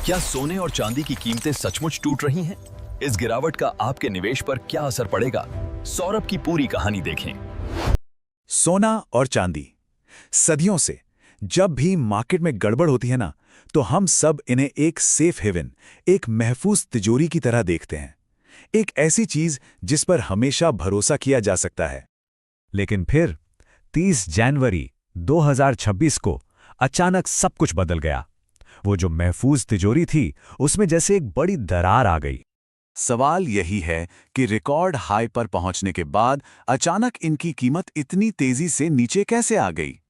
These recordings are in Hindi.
क्या सोने और चांदी की कीमतें सचमुच टूट रही हैं? इस गिरावट का आपके निवेश पर क्या असर पड़ेगा? सौरभ की पूरी कहानी देखें। सोना और चांदी सदियों से जब भी मार्केट में गड़बड़ होती है ना, तो हम सब इन्हें एक सेफ हेवन, एक महफूज तिजोरी की तरह देखते हैं। एक ऐसी चीज जिस पर हमेशा भरोसा किया जा सकता है। लेकिन फिर 30 जनवरी 2026 को अचानक सब कुछ बदल गया। वो जो महफूज तिजोरी थी, उसमें जैसे एक बड़ी दरार आ गई। सवाल यही है कि रिकॉर्ड हाई पर पहुंचने के बाद अचानक इनकी कीमत इतनी तेजी से नीचे कैसे आ गई?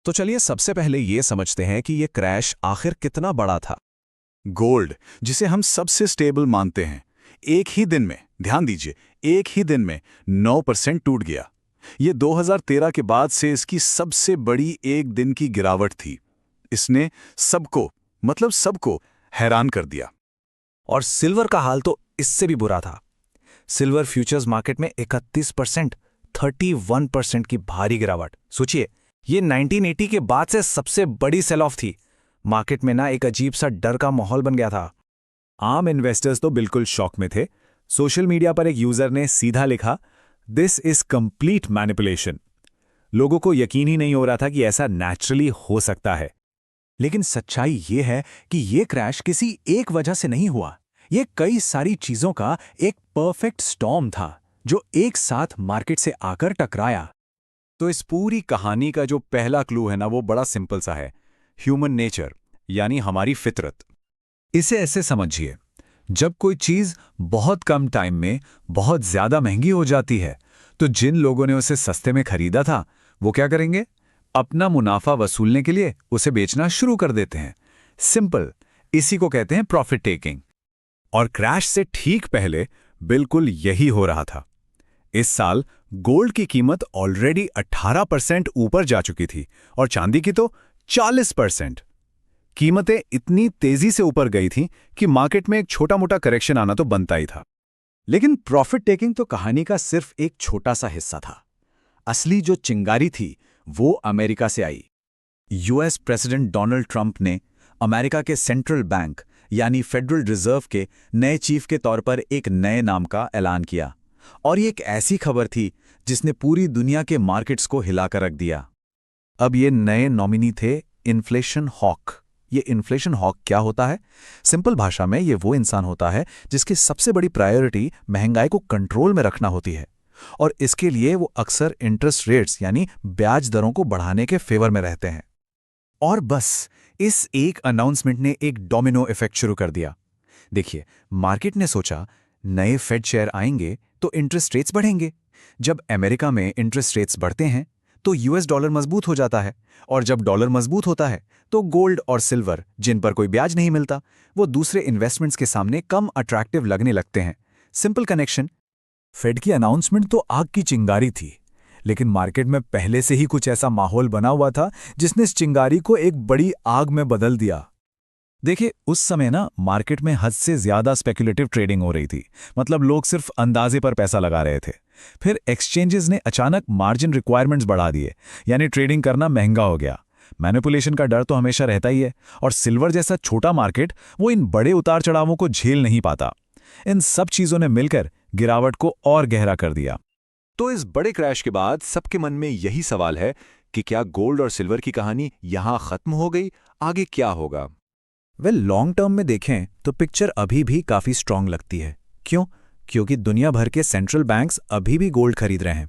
तो चलिए सबसे पहले ये समझते हैं कि ये क्रैश आखिर कितना बड़ा था। गोल्ड, जिसे हम सबसे स्टेबल मानते हैं, एक ही दिन में, ध्यान दीजिए, एक ही दिन में 9% टूट गया। ये 2013 के बाद से इसकी सबसे बड़ी एक दिन की गिरावट थी। इसने सबको हैरान कर दिया। और सिल्वर का हाल तो इससे भी बुरा था। सिल्वर फ्यूचर्स मार्केट में 31%, 31% की भारी गिरावट। सोचिए, ये 1980 के बाद से सबसे बड़ी सेल ऑफ थी। मार्केट में ना एक अजीब सा डर का माहौल बन गया था। आम इन्वेस्टर्स तो बिल्कुल शॉक में थे। सोशल मीडिया पर एक यूजर ने सीधा लिखा, दिस इज कंप्लीट मैनिपुलेशन। लोगों को यकीन ही नहीं हो रहा था कि ऐसा नेचुरली हो सकता है। लेकिन सच्चाई ये है कि ये क्रैश किसी एक वजह से नहीं हुआ। ये कई सारी चीजों का एक परफेक्ट स्टॉर्म था जो एक साथ मार्केट से आकर टकराया। तो इस पूरी कहानी का जो पहला क्लू है ना, वो बड़ा सिंपल सा है, ह्यूमन नेचर, यानी हमारी फितरत। इसे ऐसे समझिए, जब कोई चीज बहुत कम टाइम में बहुत ज्यादा महंगी हो जाती है, तो जिन लोगों ने उसे सस्ते में खरीदा था, वो क्या करेंगे? अपना मुनाफा वसूलने के लिए उसे बेचना शुरू कर देते हैं। सिंपल, इसी को कहते हैं प्रॉफिट टेकिंग। और क्रैश से ठीक पहले बिल्कुल यही हो रहा था। इस साल गोल्ड की कीमत ऑलरेडी 18% ऊपर जा चुकी थी और चांदी की तो 40%। कीमतें इतनी तेजी से ऊपर गई थीं कि मार्केट में एक छोटा मोटा करेक्शन आना तो बनता ही था। लेकिन प्रॉफिट टेकिंग तो कहानी का सिर्फ एक छोटा सा हिस्सा था। असली जो चिंगारी थी वो अमेरिका से आई। यूएस प्रेसिडेंट डोनाल्ड ट्रंप ने अमेरिका के सेंट्रल बैंक यानी फेडरल रिजर्व के नए चीफ के तौर पर एक नए नाम का ऐलान किया। और ये एक ऐसी खबर थी जिसने पूरी दुनिया के मार्केट्स को हिलाकर रख दिया। अब ये नए नॉमिनी थे इन्फ्लेशन हॉक। ये इन्फ्लेशन हॉक क्या होता है? सिंपल भाषा में ये वो इंसान होता है जिसकी सबसे बड़ी प्रायोरिटी महंगाई को कंट्रोल में रखना होती है। और इसके लिए वो अक्सर इंटरेस्ट रेट्स यानी ब्याज दरों को बढ़ाने के फेवर में रहते हैं। और बस इस एक अनाउंसमेंट ने एक डोमिनो इफेक्ट शुरू कर दिया। देखिए, मार्केट ने सोचा नए फेड शेयर आएंगे तो इंटरेस्ट रेट्स बढ़ेंगे। जब अमेरिका में इंटरेस्ट रेट्स बढ़ते हैं तो यूएस डॉलर मजबूत हो जाता है, और जब डॉलर मजबूत होता है तो गोल्ड और सिल्वर, जिन पर कोई ब्याज नहीं मिलता, वो दूसरे इन्वेस्टमेंट्स के सामने कम अट्रैक्टिव लगने लगते हैं। Simple connection. फेड की अनाउंसमेंट तो आग की चिंगारी थी, लेकिन मार्केट में पहले से ही कुछ ऐसा माहौल बना हुआ था जिसने इस चिंगारी को एक बड़ी आग में बदल दिया। देखिए, उस समय ना मार्केट में हद से ज्यादा स्पेकुलेटिव ट्रेडिंग हो रही थी। मतलब लोग सिर्फ अंदाजे पर पैसा लगा रहे थे। फिर एक्सचेंजेस ने अचानक मार्जिन रिक्वायरमेंट्स बढ़ा दिए, यानी ट्रेडिंग करना महंगा हो गया। मैनिपुलेशन का डर तो हमेशा रहता ही है, और सिल्वर जैसा छोटा मार्केट वो इन बड़े उतार चढ़ावों को झेल नहीं पाता। इन सब चीजों ने मिलकर गिरावट को और गहरा कर दिया। तो इस बड़े क्रैश के बाद सबके मन में यही सवाल है कि क्या गोल्ड और सिल्वर की कहानी यहां खत्म हो गई? आगे क्या होगा? लॉन्ग टर्म में देखें तो पिक्चर अभी भी काफी स्ट्रांग लगती है। क्यों? क्योंकि दुनिया भर के सेंट्रल बैंक्स अभी भी गोल्ड खरीद रहे हैं।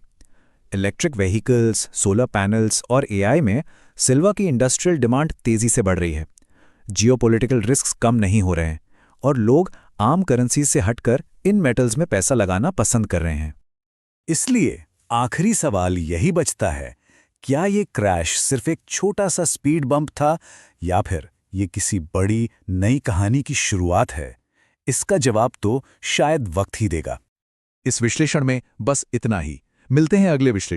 इलेक्ट्रिक व्हीकल्स, सोलर पैनल्स और एआई में सिल्वर की इंडस्ट्रियल डिमांड तेजी से बढ़ रही है। जियोपॉलिटिकल रिस्क कम नहीं हो रहे हैं और लोग आम करेंसी से हटकर इन मेटल्स में पैसा लगाना पसंद कर रहे हैं। इसलिए आखिरी सवाल यही बचता है, क्या ये क्रैश सिर्फ एक छोटा सा स्पीड बम्प था, या फिर ये किसी बड़ी नई कहानी की शुरुआत है? इसका जवाब तो शायद वक्त ही देगा। इस विश्लेषण में बस इतना ही। मिलते हैं अगले विश्लेषण।